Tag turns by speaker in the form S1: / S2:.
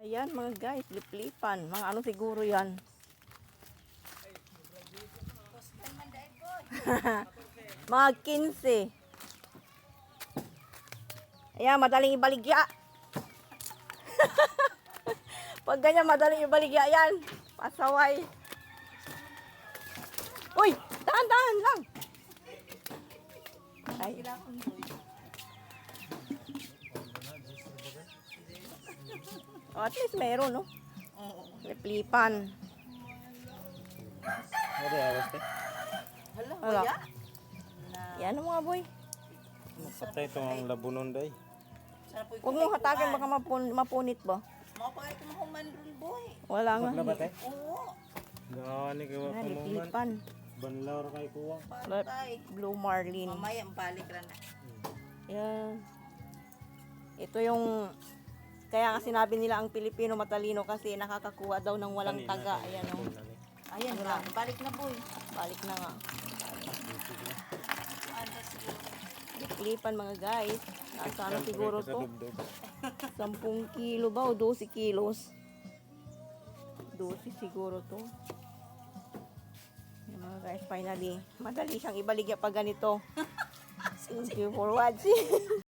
S1: Ayan mga guys, liplipan. Mga ano siguro yan. Mga 15. Ayan, madaling ibaligya. Pag ganyan, madaling ibaligya yan. Pasaway. Uy, dahan-dahan lang. Ay. Oh, at least meron, no? Liplipan.
S2: Ano awas te?
S1: Wala. Yan ang mga boy.
S2: Patay itong labunon day.
S1: Huwag mong hatakin, baka mapunit ba?
S3: Mapakay ko mahuman rin, boy.
S1: Wala nga.
S2: Wala ba te?
S3: Oo.
S2: Gani kayo
S1: Yan,
S2: kamuman.
S1: liplipan.
S2: Banlaw ra kay kuwang.
S3: Patay.
S1: Blue marlin.
S3: Mamaya ang balik ra na.
S1: Yan. Ito yung, kaya nga sinabi nila ang Pilipino matalino kasi nakakakuha daw ng walang taga. Ayan o.
S3: Ayan na. Balik na, boy.
S1: Balik na nga.
S3: Ano siguro?
S1: Liplipan mga guys. Nasa ano siguro to? 10 kilo ba o 12 kilos? 12 siguro to. Yan mga guys, finally. Madali siyang ibaligya pag ganito. Thank you for watching.